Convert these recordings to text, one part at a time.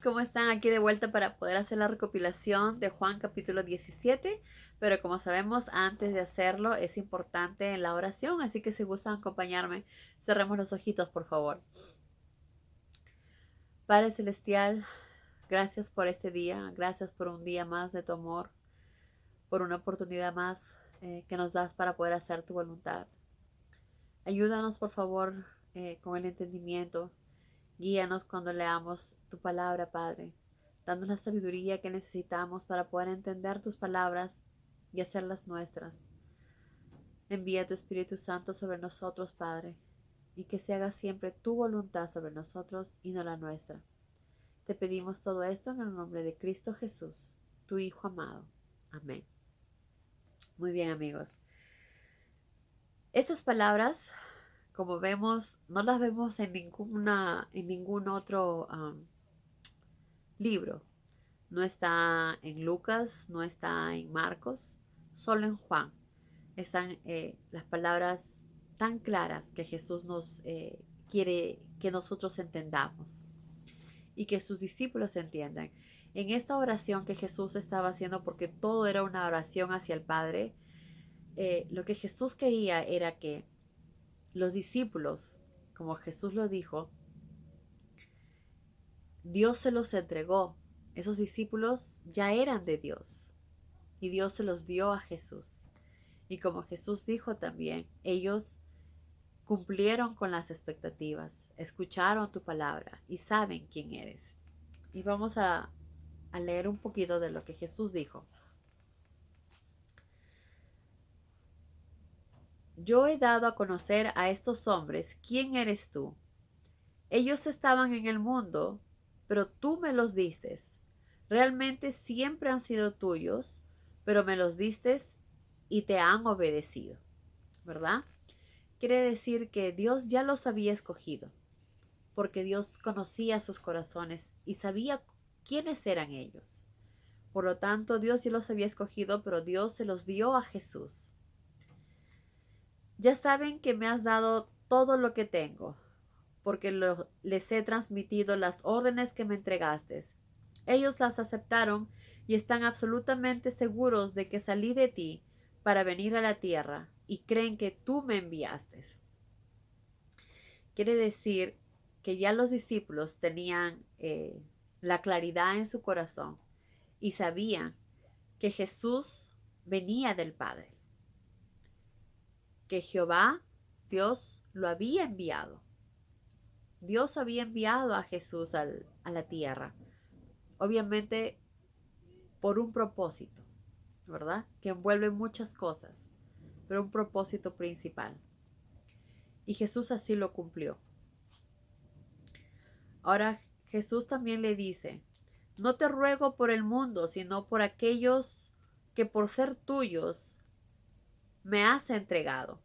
¿Cómo están? Aquí de vuelta para poder hacer la recopilación de Juan capítulo 17, pero como sabemos, antes de hacerlo es importante la oración, así que si gustan acompañarme, cerremos los ojitos, por favor. Padre Celestial, gracias por este día, gracias por un día más de tu amor, por una oportunidad más que nos das para poder hacer tu voluntad. Ayúdanos, por favor, con el entendimiento. Guíanos cuando leamos tu palabra, Padre, dándonos la sabiduría que necesitamos para poder entender tus palabras y hacerlas nuestras. Envía tu Espíritu Santo sobre nosotros, Padre, y que se haga siempre tu voluntad sobre nosotros y no la nuestra. Te pedimos todo esto en el nombre de Cristo Jesús, tu Hijo amado. Amén. Muy bien, amigos. Estas palabras, como vemos, no las vemos en ningún otro libro. No está en Lucas, no está en Marcos, solo en Juan. Están las palabras tan claras que Jesús nos quiere que nosotros entendamos y que sus discípulos entiendan. En esta oración que Jesús estaba haciendo, porque todo era una oración hacia el Padre, lo que Jesús quería era que los discípulos, como Jesús lo dijo, Dios se los entregó. Esos discípulos ya eran de Dios y Dios se los dio a Jesús. Y como Jesús dijo también, ellos cumplieron con las expectativas, escucharon tu palabra y saben quién eres. Y vamos a leer un poquito de lo que Jesús dijo. Yo he dado a conocer a estos hombres quién eres tú. Ellos estaban en el mundo, pero tú me los diste. Realmente siempre han sido tuyos, pero me los diste y te han obedecido, ¿verdad? Quiere decir que Dios ya los había escogido, porque Dios conocía sus corazones y sabía quiénes eran ellos. Por lo tanto, Dios ya los había escogido, pero Dios se los dio a Jesús. Ya saben que me has dado todo lo que tengo, porque les he transmitido las órdenes que me entregaste. Ellos las aceptaron y están absolutamente seguros de que salí de ti para venir a la tierra y creen que tú me enviaste. Quiere decir que ya los discípulos tenían la claridad en su corazón y sabían que Jesús venía del Padre, que Jehová, Dios, lo había enviado. Dios había enviado a Jesús a la tierra, obviamente por un propósito, ¿verdad? Que envuelve muchas cosas, pero un propósito principal. Y Jesús así lo cumplió. Ahora Jesús también le dice, no te ruego por el mundo, sino por aquellos que por ser tuyos me has entregado.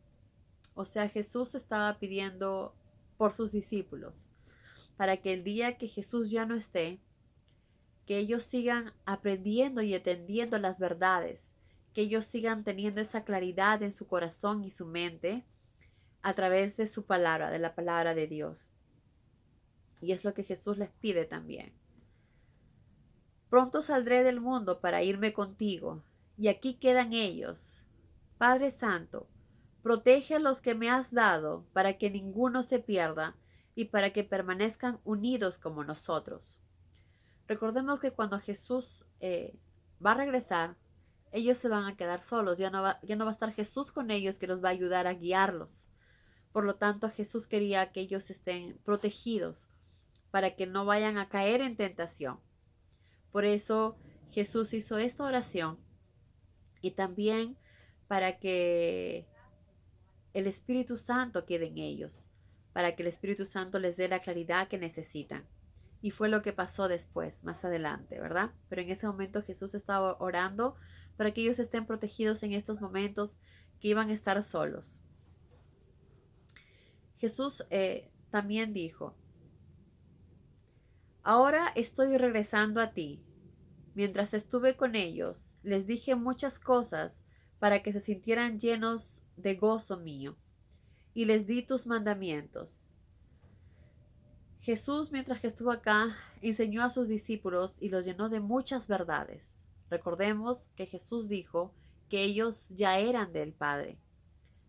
O sea, Jesús estaba pidiendo por sus discípulos, para que el día que Jesús ya no esté, que ellos sigan aprendiendo y entendiendo las verdades, que ellos sigan teniendo esa claridad en su corazón y su mente a través de su palabra, de la palabra de Dios. Y es lo que Jesús les pide también. Pronto saldré del mundo para irme contigo, y aquí quedan ellos. Padre Santo, protege a los que me has dado, para que ninguno se pierda, y para que permanezcan unidos como nosotros. Recordemos que cuando Jesús va a regresar, ellos se van a quedar solos, ya no va a estar Jesús con ellos que los va a ayudar a guiarlos. Por lo tanto, Jesús quería que ellos estén protegidos para que no vayan a caer en tentación. Por eso Jesús hizo esta oración y también para que el Espíritu Santo quede en ellos, para que el Espíritu Santo les dé la claridad que necesitan. Y fue lo que pasó después, más adelante, ¿verdad? Pero en ese momento Jesús estaba orando para que ellos estén protegidos en estos momentos que iban a estar solos. Jesús también dijo, ahora estoy regresando a ti. Mientras estuve con ellos, les dije muchas cosas para que se sintieran llenos de gozo mío, y les di tus mandamientos. Jesús, mientras que estuvo acá, enseñó a sus discípulos y los llenó de muchas verdades. Recordemos que Jesús dijo que ellos ya eran del Padre,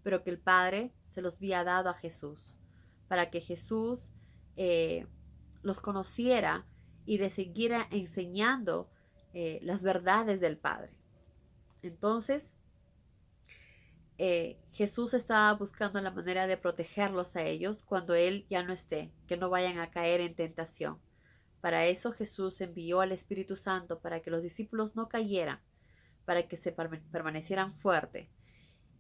pero que el Padre se los había dado a Jesús, para que Jesús los conociera y les siguiera enseñando las verdades del Padre. Entonces, Jesús estaba buscando la manera de protegerlos a ellos cuando Él ya no esté, que no vayan a caer en tentación. Para eso Jesús envió al Espíritu Santo para que los discípulos no cayeran, para que se permanecieran fuertes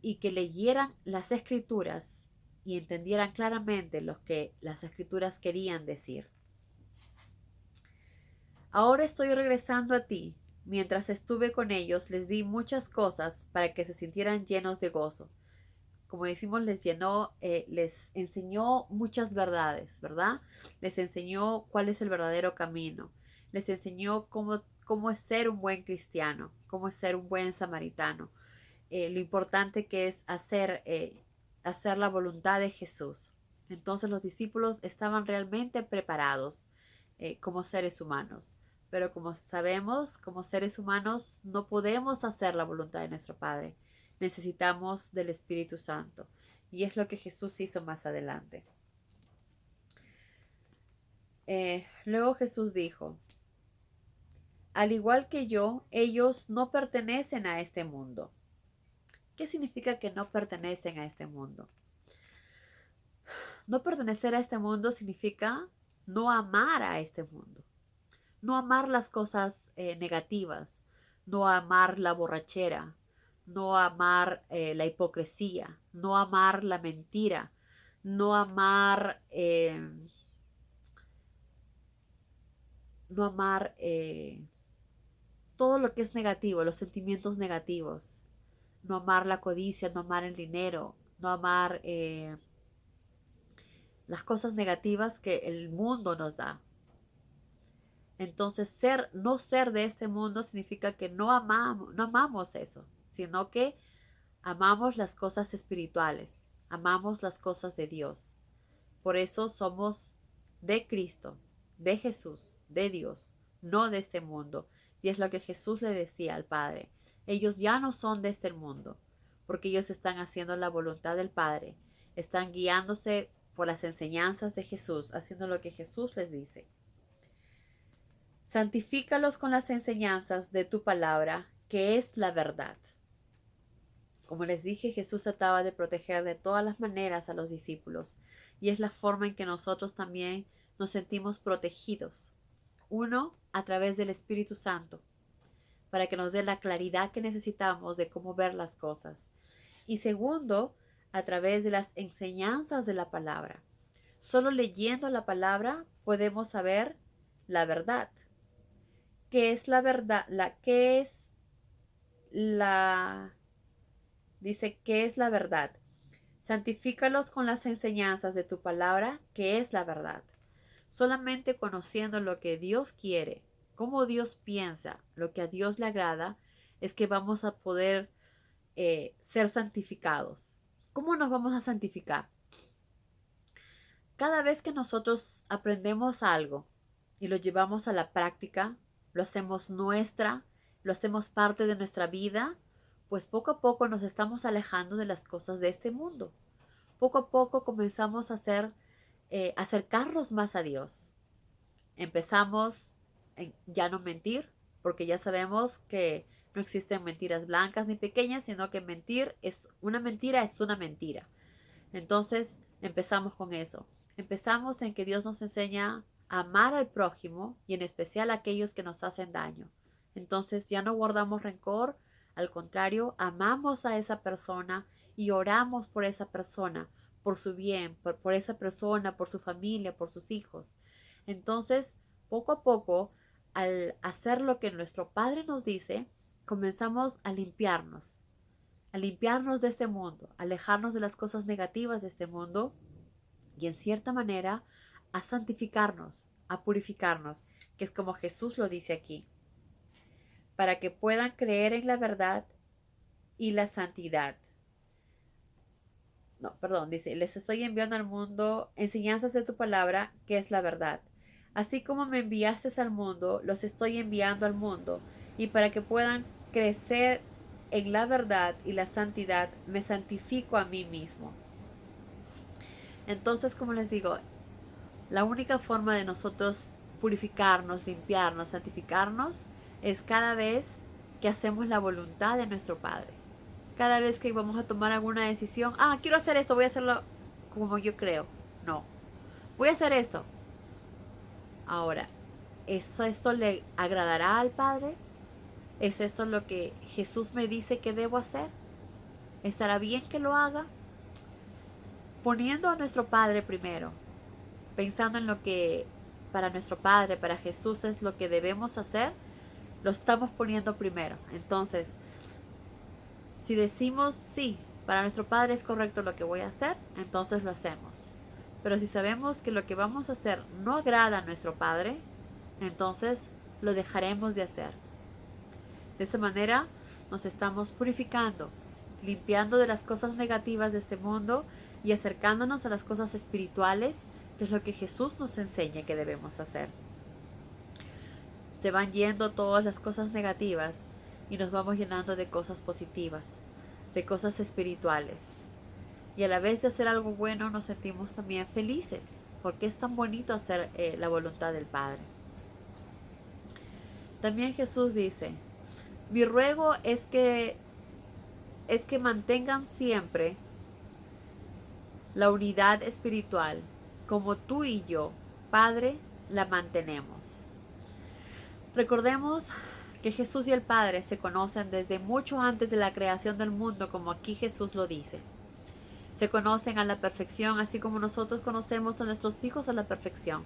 y que leyeran las escrituras y entendieran claramente lo que las escrituras querían decir. Ahora estoy regresando a ti. Mientras estuve con ellos, les di muchas cosas para que se sintieran llenos de gozo. Como decimos, les enseñó muchas verdades, ¿verdad? Les enseñó cuál es el verdadero camino. Les enseñó cómo es ser un buen cristiano, cómo es ser un buen samaritano. Lo importante que es hacer la voluntad de Jesús. Entonces los discípulos estaban realmente preparados como seres humanos. Pero como sabemos, como seres humanos no podemos hacer la voluntad de nuestro Padre. Necesitamos del Espíritu Santo. Y es lo que Jesús hizo más adelante. Luego Jesús dijo, al igual que yo, ellos no pertenecen a este mundo. ¿Qué significa que no pertenecen a este mundo? No pertenecer a este mundo significa no amar a este mundo, no amar las cosas negativas, no amar la borrachera, no amar la hipocresía, no amar la mentira, no amar, no amar todo lo que es negativo, los sentimientos negativos, no amar la codicia, no amar el dinero, no amar las cosas negativas que el mundo nos da. Entonces, no ser de este mundo significa que no amamos eso, sino que amamos las cosas espirituales, amamos las cosas de Dios. Por eso somos de Cristo, de Jesús, de Dios, no de este mundo. Y es lo que Jesús le decía al Padre. Ellos ya no son de este mundo, porque ellos están haciendo la voluntad del Padre, están guiándose por las enseñanzas de Jesús, haciendo lo que Jesús les dice. Santifícalos con las enseñanzas de tu palabra, que es la verdad. Como les dije, Jesús trataba de proteger de todas las maneras a los discípulos, y es la forma en que nosotros también nos sentimos protegidos. Uno, a través del Espíritu Santo, para que nos dé la claridad que necesitamos de cómo ver las cosas. Y segundo, a través de las enseñanzas de la palabra. Solo leyendo la palabra podemos saber la verdad. ¿Qué es la verdad? Dice, ¿qué es la verdad? Santifícalos con las enseñanzas de tu palabra, que es la verdad. Solamente conociendo lo que Dios quiere, cómo Dios piensa, lo que a Dios le agrada, es que vamos a poder ser santificados. ¿Cómo nos vamos a santificar? Cada vez que nosotros aprendemos algo y lo llevamos a la práctica, lo hacemos lo hacemos parte de nuestra vida, pues poco a poco nos estamos alejando de las cosas de este mundo. Poco a poco comenzamos a acercarnos más a Dios. Empezamos en ya no mentir, porque ya sabemos que no existen mentiras blancas ni pequeñas, sino que mentir es una mentira, es una mentira. Entonces empezamos con eso. Empezamos en que Dios nos enseña a amar al prójimo y en especial a aquellos que nos hacen daño. Entonces ya no guardamos rencor, al contrario, amamos a esa persona y oramos por esa persona, por su bien, por esa persona, por su familia, por sus hijos. Entonces, poco a poco, al hacer lo que nuestro Padre nos dice, comenzamos a limpiarnos de este mundo, a alejarnos de las cosas negativas de este mundo y en cierta manera a santificarnos, a purificarnos, que es como Jesús lo dice aquí, para que puedan creer en la verdad y la santidad. no, perdón, dice, les estoy enviando al mundo enseñanzas de tu palabra, que es la verdad. Así como me enviaste al mundo, los estoy enviando al mundo, y para que puedan crecer en la verdad y la santidad, me santifico a mí mismo. Entonces, como les digo, la única forma de nosotros purificarnos, limpiarnos, santificarnos, es cada vez que hacemos la voluntad de nuestro Padre. Cada vez que vamos a tomar alguna decisión, quiero hacer esto, voy a hacerlo como yo creo. No, voy a hacer esto. Ahora, ¿esto le agradará al Padre? ¿Es esto lo que Jesús me dice que debo hacer? ¿Estará bien que lo haga? Poniendo a nuestro Padre primero, pensando en lo que para nuestro Padre, para Jesús es lo que debemos hacer, lo estamos poniendo primero. Entonces, si decimos sí, para nuestro Padre es correcto lo que voy a hacer, entonces lo hacemos. Pero si sabemos que lo que vamos a hacer no agrada a nuestro Padre, entonces lo dejaremos de hacer. De esa manera nos estamos purificando, limpiando de las cosas negativas de este mundo y acercándonos a las cosas espirituales, que es lo que Jesús nos enseña que debemos hacer. Se van yendo todas las cosas negativas y nos vamos llenando de cosas positivas, de cosas espirituales. Y a la vez de hacer algo bueno nos sentimos también felices, porque es tan bonito hacer la voluntad del Padre. También Jesús dice, mi ruego es que mantengan siempre la unidad espiritual, como tú y yo, Padre, la mantenemos. Recordemos que Jesús y el Padre se conocen desde mucho antes de la creación del mundo, como aquí Jesús lo dice. Se conocen a la perfección, así como nosotros conocemos a nuestros hijos a la perfección.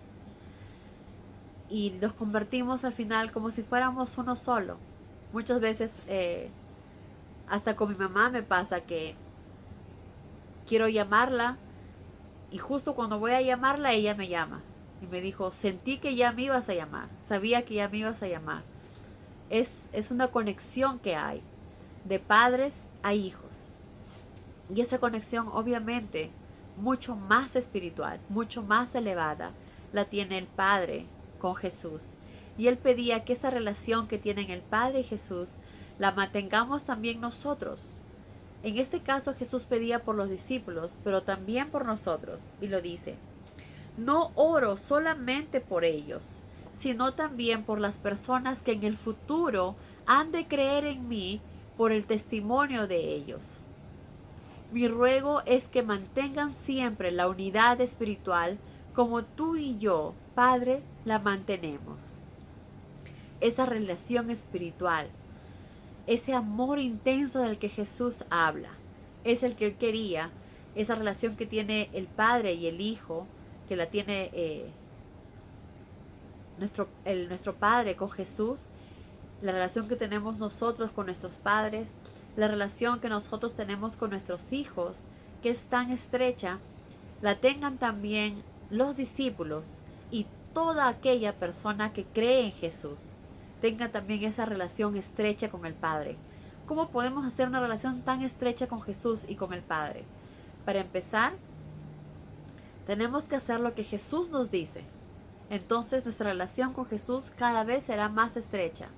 Y nos convertimos al final como si fuéramos uno solo. Muchas veces, hasta con mi mamá me pasa que quiero llamarla y justo cuando voy a llamarla ella me llama. Y me dijo, sentí que ya me ibas a llamar, sabía que ya me ibas a llamar. Es una conexión que hay de padres a hijos. Y esa conexión obviamente mucho más espiritual, mucho más elevada, la tiene el Padre con Jesús. Y Él pedía que esa relación que tienen el Padre y Jesús la mantengamos también nosotros. En este caso Jesús pedía por los discípulos, pero también por nosotros. Y lo dice, no oro solamente por ellos, sino también por las personas que en el futuro han de creer en mí por el testimonio de ellos. Mi ruego es que mantengan siempre la unidad espiritual como tú y yo, Padre, la mantenemos. Esa relación espiritual, ese amor intenso del que Jesús habla, es el que Él quería, esa relación que tiene el Padre y el Hijo, que la tiene nuestro Padre con Jesús, la relación que tenemos nosotros con nuestros padres, la relación que nosotros tenemos con nuestros hijos, que es tan estrecha, la tengan también los discípulos y toda aquella persona que cree en Jesús, tenga también esa relación estrecha con el Padre. ¿Cómo podemos hacer una relación tan estrecha con Jesús y con el Padre? Para empezar, tenemos que hacer lo que Jesús nos dice. Entonces nuestra relación con Jesús cada vez será más estrecha,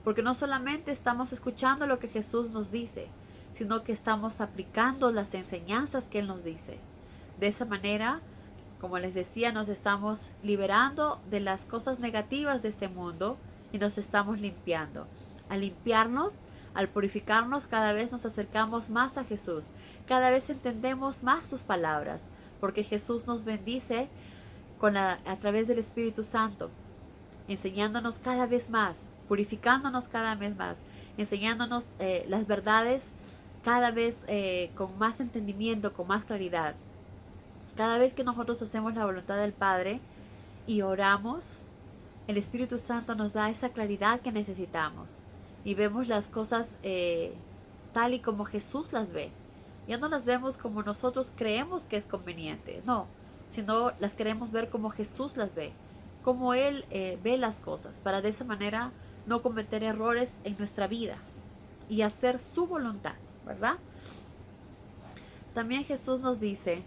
porque no solamente estamos escuchando lo que Jesús nos dice, sino que estamos aplicando las enseñanzas que Él nos dice. De esa manera, como les decía, nos estamos liberando de las cosas negativas de este mundo y nos estamos limpiando. Al limpiarnos, al purificarnos, cada vez nos acercamos más a Jesús, cada vez entendemos más sus palabras, porque Jesús nos bendice a través del Espíritu Santo, enseñándonos cada vez más, purificándonos cada vez más, enseñándonos las verdades cada vez con más entendimiento, con más claridad. Cada vez que nosotros hacemos la voluntad del Padre y oramos, el Espíritu Santo nos da esa claridad que necesitamos y vemos las cosas tal y como Jesús las ve. Ya no las vemos como nosotros creemos que es conveniente, no, sino las queremos ver como Jesús las ve, como Él ve las cosas, para de esa manera no cometer errores en nuestra vida y hacer su voluntad, ¿verdad? También Jesús nos dice,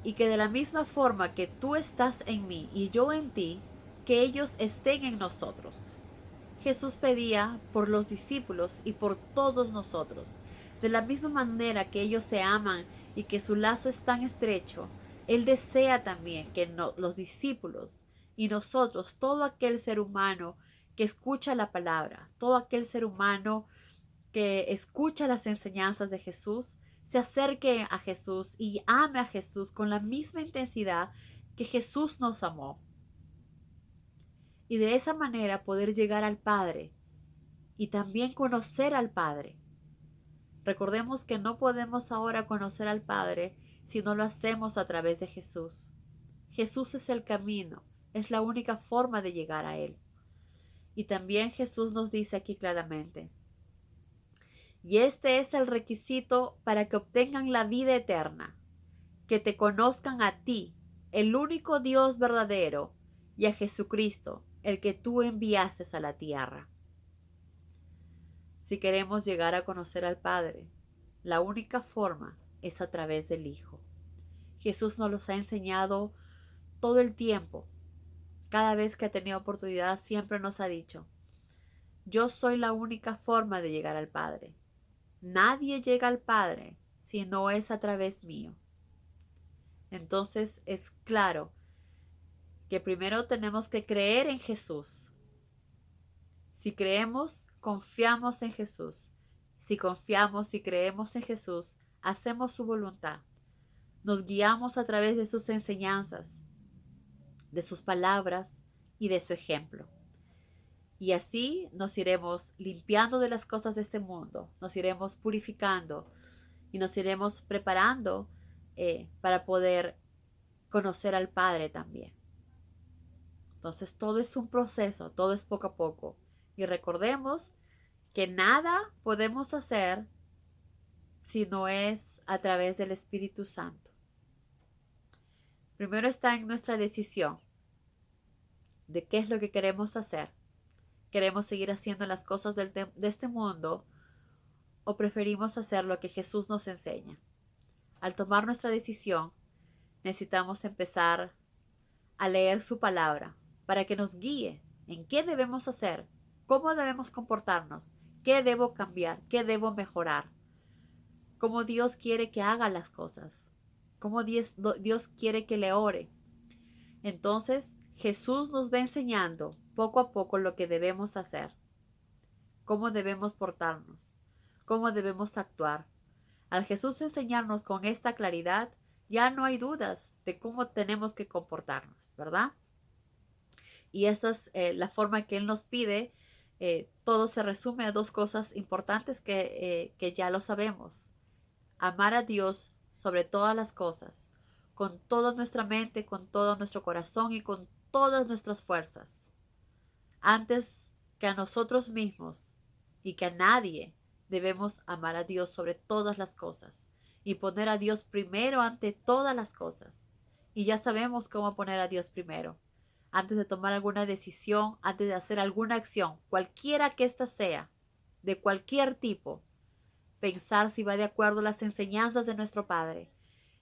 y que de la misma forma que tú estás en mí y yo en ti, que ellos estén en nosotros. Jesús pedía por los discípulos y por todos nosotros. De la misma manera que ellos se aman y que su lazo es tan estrecho, Él desea también que los discípulos y nosotros, todo aquel ser humano que escucha la palabra, todo aquel ser humano que escucha las enseñanzas de Jesús, se acerque a Jesús y ame a Jesús con la misma intensidad que Jesús nos amó. Y de esa manera poder llegar al Padre y también conocer al Padre. Recordemos que no podemos ahora conocer al Padre si no lo hacemos a través de Jesús. Jesús es el camino, es la única forma de llegar a Él. Y también Jesús nos dice aquí claramente, y este es el requisito para que obtengan la vida eterna, que te conozcan a ti, el único Dios verdadero, y a Jesucristo, el que tú enviaste a la tierra. Si queremos llegar a conocer al Padre, la única forma es a través del Hijo. Jesús nos los ha enseñado todo el tiempo. Cada vez que ha tenido oportunidad siempre nos ha dicho, yo soy la única forma de llegar al Padre. Nadie llega al Padre si no es a través mío. Entonces es claro que primero tenemos que creer en Jesús. Si creemos, confiamos en Jesús. Si confiamos y creemos en Jesús, hacemos su voluntad. Nos guiamos a través de sus enseñanzas, de sus palabras y de su ejemplo. Y así nos iremos limpiando de las cosas de este mundo, nos iremos purificando y nos iremos preparando para poder conocer al Padre también. Entonces todo es un proceso, todo es poco a poco. Y recordemos que nada podemos hacer si no es a través del Espíritu Santo. Primero está en nuestra decisión de qué es lo que queremos hacer. ¿Queremos seguir haciendo las cosas de este mundo o preferimos hacer lo que Jesús nos enseña? Al tomar nuestra decisión, necesitamos empezar a leer su palabra para que nos guíe en qué debemos hacer, cómo debemos comportarnos, qué debo cambiar, qué debo mejorar, cómo Dios quiere que haga las cosas, cómo Dios quiere que le ore. Entonces Jesús nos va enseñando poco a poco lo que debemos hacer, cómo debemos portarnos, cómo debemos actuar. Al Jesús enseñarnos con esta claridad, ya no hay dudas de cómo tenemos que comportarnos, ¿verdad? Y esa es la forma que Él nos pide. Todo se resume a dos cosas importantes que ya lo sabemos. Amar a Dios sobre todas las cosas, con toda nuestra mente, con todo nuestro corazón y con todas nuestras fuerzas, antes que a nosotros mismos y que a nadie. Debemos amar a Dios sobre todas las cosas y poner a Dios primero ante todas las cosas. Y ya sabemos cómo poner a Dios primero. Antes de tomar alguna decisión, antes de hacer alguna acción, cualquiera que ésta sea, de cualquier tipo, pensar si va de acuerdo a las enseñanzas de nuestro Padre,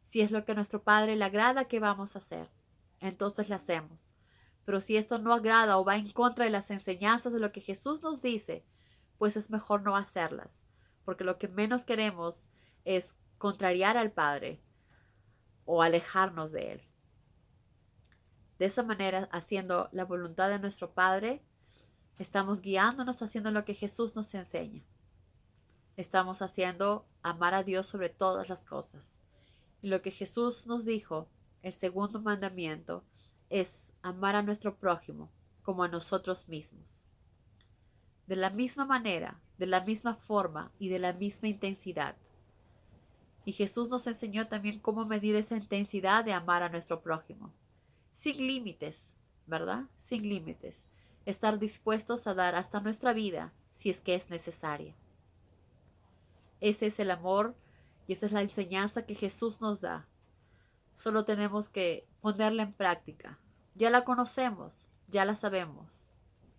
si es lo que a nuestro Padre le agrada que vamos a hacer, entonces la hacemos. Pero si esto no agrada o va en contra de las enseñanzas de lo que Jesús nos dice, pues es mejor no hacerlas, porque lo que menos queremos es contrariar al Padre o alejarnos de Él. De esa manera, haciendo la voluntad de nuestro Padre, estamos guiándonos haciendo lo que Jesús nos enseña. Estamos haciendo amar a Dios sobre todas las cosas. Y lo que Jesús nos dijo, el segundo mandamiento, es amar a nuestro prójimo como a nosotros mismos. De la misma manera, de la misma forma y de la misma intensidad. Y Jesús nos enseñó también cómo medir esa intensidad de amar a nuestro prójimo. Sin límites, ¿verdad? Sin límites. Estar dispuestos a dar hasta nuestra vida si es que es necesaria. Ese es el amor y esa es la enseñanza que Jesús nos da. Solo tenemos que ponerla en práctica. Ya la conocemos, ya la sabemos.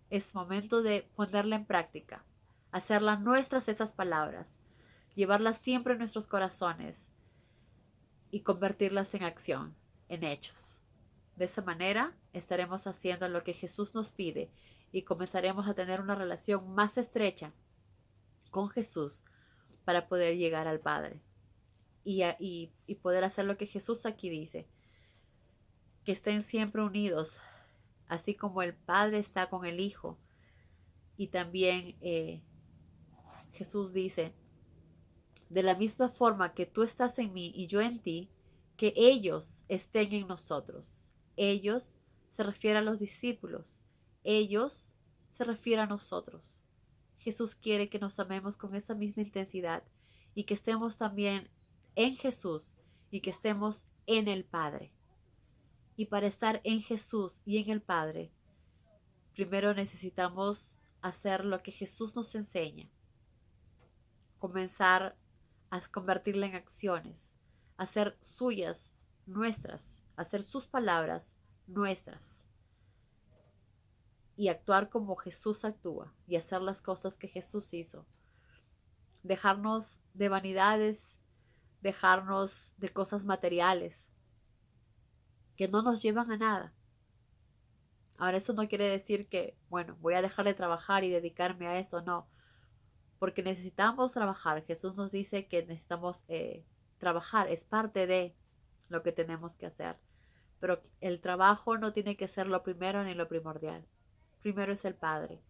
Es momento de ponerla en práctica, hacerla nuestras esas palabras. llevarlas siempre en nuestros corazones y convertirlas en acción, en hechos. De esa manera estaremos haciendo lo que Jesús nos pide y comenzaremos a tener una relación más estrecha con Jesús para poder llegar al Padre y poder hacer lo que Jesús aquí dice, que estén siempre unidos, así como el Padre está con el Hijo. Y también Jesús dice, de la misma forma que tú estás en mí y yo en ti, que ellos estén en nosotros. Ellos se refiere a los discípulos. Ellos se refiere a nosotros. Jesús quiere que nos amemos con esa misma intensidad y que estemos también en Jesús y que estemos en el Padre. Y para estar en Jesús y en el Padre, primero necesitamos hacer lo que Jesús nos enseña. Comenzar a convertirla en acciones, hacer suyas, nuestras, hacer sus palabras nuestras y actuar como Jesús actúa y hacer las cosas que Jesús hizo. Dejarnos de vanidades, dejarnos de cosas materiales que no nos llevan a nada. Ahora, eso no quiere decir que, bueno, voy a dejar de trabajar y dedicarme a esto, no, porque necesitamos trabajar. Jesús nos dice que necesitamos trabajar, es parte de lo que tenemos que hacer. Pero el trabajo no tiene que ser lo primero ni lo primordial. Primero es el Padre,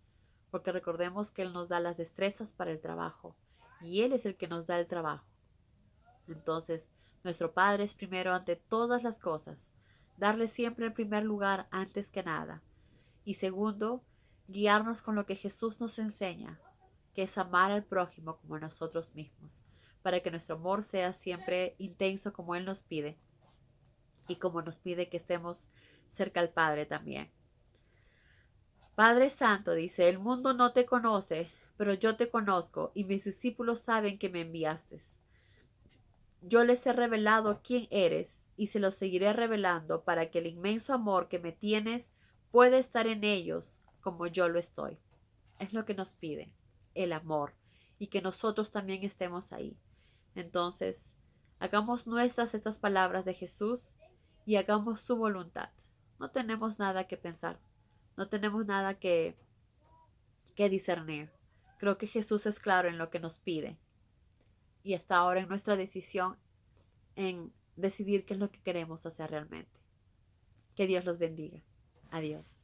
porque recordemos que Él nos da las destrezas para el trabajo y Él es el que nos da el trabajo. Entonces, nuestro Padre es primero ante todas las cosas, darle siempre el primer lugar antes que nada. Y segundo, guiarnos con lo que Jesús nos enseña, que es amar al prójimo como a nosotros mismos, para que nuestro amor sea siempre intenso como Él nos pide y como nos pide que estemos cerca al Padre también. Padre Santo, dice, el mundo no te conoce, pero yo te conozco y mis discípulos saben que me enviaste. Yo les he revelado quién eres y se lo seguiré revelando para que el inmenso amor que me tienes pueda estar en ellos como yo lo estoy. Es lo que nos pide, el amor, y que nosotros también estemos ahí. Entonces, hagamos nuestras estas palabras de Jesús y hagamos su voluntad. No tenemos nada que pensar, no tenemos nada que discernir. Creo que Jesús es claro en lo que nos pide y está ahora en nuestra decisión en decidir qué es lo que queremos hacer realmente. Que Dios los bendiga. Adiós.